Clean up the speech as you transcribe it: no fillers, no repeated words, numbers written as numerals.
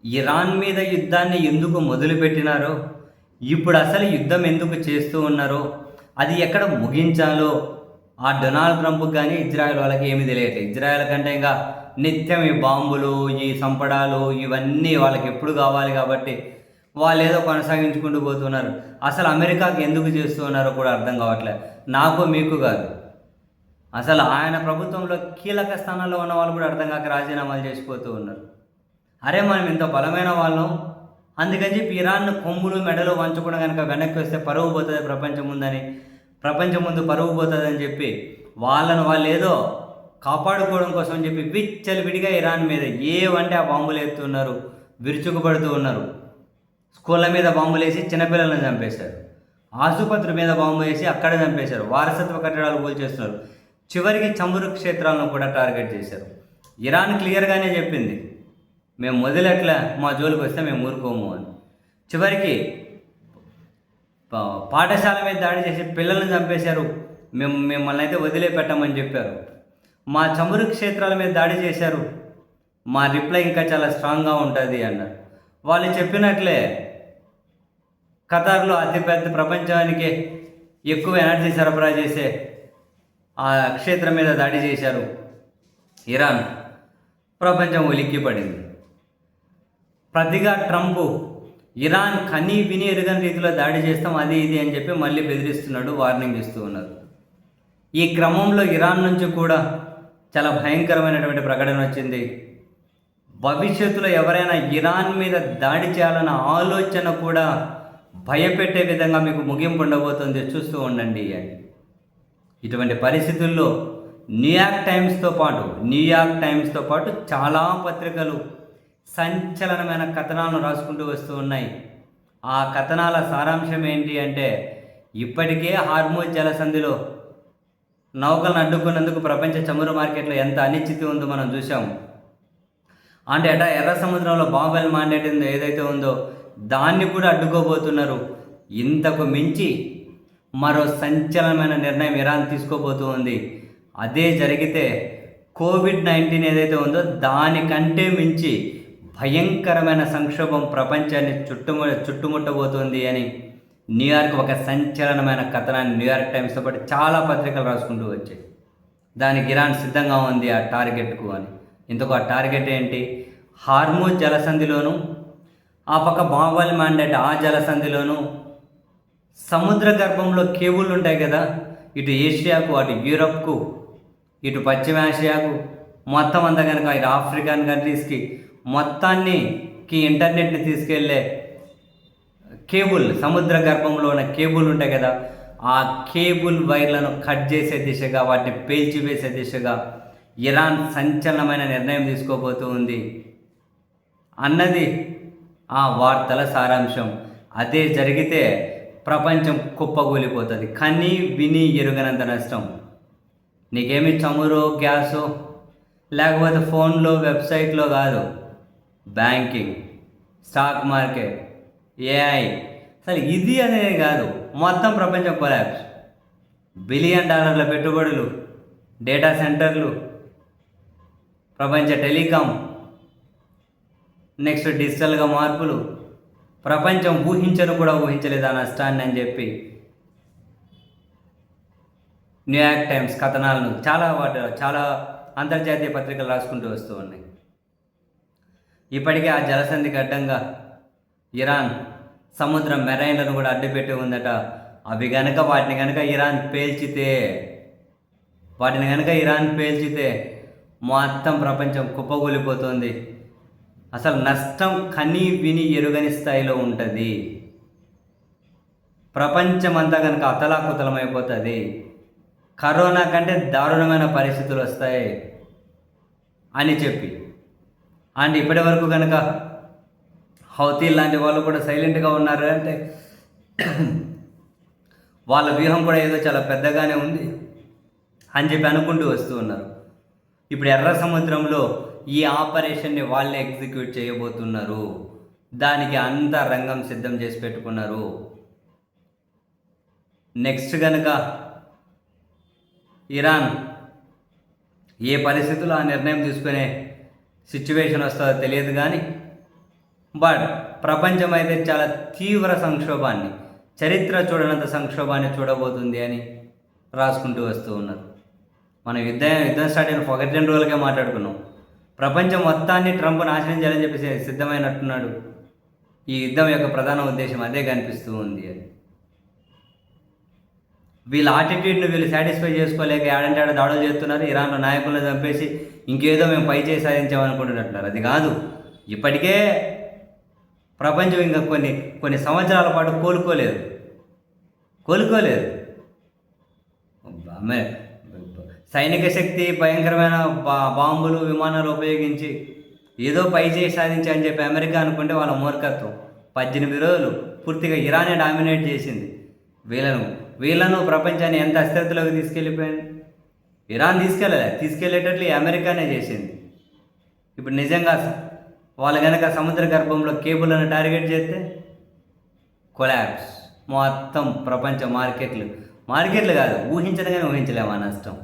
Iran మీద యుద్ధాన్ని ఎందుకు మొదలుపెట్టినారో, ఇప్పుడు అసలు యుద్ధం ఎందుకు చేస్తూ ఉన్నారో, అది ఎక్కడ ముగించాలో ఆ డొనాల్డ్ ట్రంప్‌కి గాని, ఇజ్రాయెల్ వాళ్ళకి ఏమీ తెలియట్లేదు. ఇజ్రాయెల్ కంటే ఇంకా నిత్యం ఈ బాంబులు, ఈ సంపడాలు ఇవన్నీ వాళ్ళకెప్పుడు కావాలి కాబట్టి వాళ్ళేదో కొనసాగించుకుంటూ పోతున్నారు. అసలు అమెరికాకి ఎందుకు చేస్తూ ఉన్నారో కూడా అర్థం కావట్లే. నాకు, మీకు కాదు. అసలు ఆయన ప్రభుత్వంలో కీలక స్థానాల్లో ఉన్న వాళ్ళు కూడా అర్థం కాక రాజీనామాలు చేసిపోతూ ఉన్నారు. అరే మనం ఇంత బలమైన వాళ్ళం, అందుకని చెప్పి ఇరాన్ కొమ్ములు మెడలు వంచకుండా కనుక వెనక్కి వస్తే పరువు పోతుంది ప్రపంచం ముందని, ప్రపంచం ముందు పరువు పోతుందని చెప్పి వాళ్ళు ఏదో కాపాడుకోవడం కోసం అని చెప్పి విచ్చలవిడిగా ఇరాన్ మీద ఏవంటే ఆ బాంబులు ఎత్తున్నారు, విరుచుకుపడుతూ ఉన్నారు. స్కూళ్ళ మీద బాంబులు వేసి చిన్నపిల్లలను చంపేశారు, ఆసుపత్రి మీద బాంబు వేసి అక్కడ చంపేశారు, వారసత్వ కట్టడాలు కూల్చేస్తున్నారు, చివరికి చమురు క్షేత్రాలను కూడా టార్గెట్ చేశారు. ఇరాన్ క్లియర్గానే చెప్పింది, మేము మొదలెట్లా మా జోలికి వస్తే మేము ఊరుకోము అని. చివరికి పాఠశాల మీద దాడి చేసి పిల్లల్ని చంపేశారు, మిమ్మల్ని అయితే వదిలిపెట్టమని చెప్పారు. మా చమురు క్షేత్రాల మీద దాడి చేశారు, మా రిప్లై ఇంకా చాలా స్ట్రాంగ్గా ఉంటుంది అన్నారు. వాళ్ళు చెప్పినట్లే ఖతార్లో అతిపెద్ద ప్రపంచానికి ఎక్కువ ఎనర్జీ సరఫరా చేసే ఆ క్షేత్రం మీద దాడి చేశారు ఇరాన్. ప్రపంచం ఉలిక్కిపడింది. ప్రతిగా ట్రంప్ ఇరాన్ కనీ విని ఎరుగని రీతిలో దాడి చేస్తాం అది ఇది అని చెప్పి మళ్ళీ బెదిరిస్తున్నాడు, వార్నింగ్ ఇస్తూ ఉన్నారు. ఈ క్రమంలో ఇరాన్ నుంచి కూడా చాలా భయంకరమైనటువంటి ప్రకటన వచ్చింది. భవిష్యత్తులో ఎవరైనా ఇరాన్ మీద దాడి చేయాలన్న ఆలోచన కూడా భయపెట్టే విధంగా మీకు ముగింపు ఉండబోతుంది, చూస్తూ ఉండండి అని. ఇటువంటి పరిస్థితుల్లో న్యూయార్క్ టైమ్స్తో పాటు చాలా పత్రికలు సంచలనమైన కథనాలను రాసుకుంటూ వస్తూ ఉన్నాయి. ఆ కథనాల సారాంశం ఏంటి అంటే, ఇప్పటికే హార్మూజ్ జలసంధిలో నౌకలను అడ్డుకున్నందుకు ప్రపంచ చమురు మార్కెట్లో ఎంత అనిశ్చితి ఉందో మనం చూసాము. అంటే ఎర్ర సముద్రంలో బాబెల్ మాండేట్ ఏదైతే ఉందో దాన్ని కూడా అడ్డుకోబోతున్నారు. ఇంతకు మించి మరో సంచలనమైన నిర్ణయం ఇరాన్ తీసుకోబోతూ ఉంది. అదే జరిగితే కోవిడ్-19 ఏదైతే ఉందో దానికంటే మించి భయంకరమైన సంక్షోభం ప్రపంచాన్ని చుట్టుముట్టబోతోంది అని న్యూయార్క్ ఒక సంచలనమైన కథనాన్ని న్యూయార్క్ టైమ్స్తో పాటు చాలా పత్రికలు రాసుకుంటూ వచ్చాయి. దానికి ఇరాన్ సిద్ధంగా ఉంది ఆ టార్గెట్కు అని. ఇంతకు ఆ టార్గెట్ ఏంటి? హార్మూజ్ జలసంధిలోను, ఆ పక్క బాబెల్ మాండేట్ ఆ జలసంధిలోను సముద్ర గర్భంలో కేబుల్ ఉంటాయి కదా, ఇటు ఏషియాకు, అటు యూరప్కు, ఇటు పశ్చిమ ఆసియాకు, మొత్తం అంతా కనుక ఇటు ఆఫ్రికన్ కంట్రీస్కి మొత్తానికి ఇంటర్నెట్ని తీసుకెళ్లే కేబుల్, సముద్ర గర్భంలో ఉన్న కేబుల్ ఉంటాయి కదా, ఆ కేబుల్ వైర్లను కట్ చేసే దిశగా, వాటిని పేల్చివేసే దిశగా ఇరాన్ సంచలనమైన నిర్ణయం తీసుకోబోతూ ఉంది అన్నది ఆ వార్తల సారాంశం. అదే జరిగితే ప్రపంచం కుప్పగూలిపోతుంది. కని విని ఎరుగనంత నష్టం. నీకేమి చమురో గ్యాసో లేకపోతే ఫోన్లో వెబ్సైట్లో కాదు, బ్యాంకింగ్, స్టాక్ మార్కెట్, ఏఐ, అసలు ఇది అనేది కాదు, మొత్తం ప్రపంచం కొలాప్స్. $1 బిలియన్ పెట్టుబడులు, డేటా సెంటర్లు, ప్రపంచ టెలికాం, నెక్స్ట్ డిజిటల్గా మార్పులు, ప్రపంచం ఊహించలేదు ఆ నష్టాన్ని అని చెప్పి న్యూయార్క్ టైమ్స్ కథనాలను చాలా అంతర్జాతీయ పత్రికలు రాసుకుంటూ వస్తూ ఉన్నాయి. ఇప్పటికే ఆ జలసంధికి అడ్డంగా ఇరాన్ సముద్ర మెరైన్లను కూడా అడ్డుపెట్టి ఉందట. వాటిని కనుక ఇరాన్ పేల్చితే మొత్తం ప్రపంచం కుప్పగూలిపోతుంది. అసలు నష్టం కని విని ఎరుగని స్థాయిలో ఉంటుంది. ప్రపంచం అంతా కనుక అతలాకుతలమైపోతుంది. కరోనా కంటే దారుణమైన పరిస్థితులు వస్తాయి అని చెప్పి, అండ్ ఇప్పటి వరకు కనుక హౌతీ లాంటి వాళ్ళు కూడా సైలెంట్గా ఉన్నారు అంటే వాళ్ళ వ్యూహం కూడా ఏదో చాలా పెద్దగానే ఉంది అని చెప్పి అనుకుంటూ వస్తూ ఉన్నారు. ఇప్పుడు ఎర్ర సముద్రంలో ఈ ఆపరేషన్ని వాళ్ళే ఎగ్జిక్యూట్ చేయబోతున్నారు. దానికి అంతా రంగం సిద్ధం చేసి పెట్టుకున్నారు. నెక్స్ట్ కనుక ఇరాన్ ఏ పరిస్థితుల్లో ఆ నిర్ణయం తీసుకునే సిచ్యువేషన్ వస్తుందో తెలియదు, కానీ బట్ ప్రపంచం అయితే చాలా తీవ్ర సంక్షోభాన్ని, చరిత్ర చూడనంత సంక్షోభాన్ని చూడబోతుంది అని రాసుకుంటూ వస్తూ ఉన్నారు. మనం యుద్ధం స్టార్ట్ అయిన 1-2 రోజులకే మాట్లాడుకున్నాం. ప్రపంచం మొత్తాన్ని ట్రంప్ నాశనం చేయాలని చెప్పేసి సిద్ధమైనట్టున్నాడు. ఈ యుద్ధం యొక్క ప్రధాన ఉద్దేశం అదే కనిపిస్తూ ఉంది అని. వీళ్ళ ఆటిట్యూడ్ని వీళ్ళు సాటిస్ఫై చేసుకోలేక ఏడంటే దాడులు చేస్తున్నారు. ఇరాన్లో నాయకులను చంపేసి ఇంకేదో మేము పై చేసి సాధించామనుకుంటున్నట్టున్నారు. అది కాదు, ఇప్పటికే ప్రపంచం ఇంకా కొన్ని సంవత్సరాల పాటు కోలుకోలేదు. సైనిక శక్తి, భయంకరమైన బాంబులు, విమానాలు ఉపయోగించి ఏదో పై చేసి సాధించాలని చెప్పి అమెరికా అనుకుంటే వాళ్ళ మూర్ఖత్వం. 18 రోజులు పూర్తిగా ఇరానే డామినేట్ చేసింది. వీళ్ళను ప్రపంచాన్ని ఎంత అస్థిరతలోకి తీసుకెళ్ళిపోయింది. ఇరాన్ తీసుకెళ్ళేటట్లు అమెరికానే చేసింది. ఇప్పుడు నిజంగా వాళ్ళు కనుక సముద్ర గర్భంలో కేబుల్లను టార్గెట్ చేస్తే కొలాప్స్. మొత్తం ప్రపంచ మార్కెట్లు కాదు, ఊహించలేము ఆ నష్టం.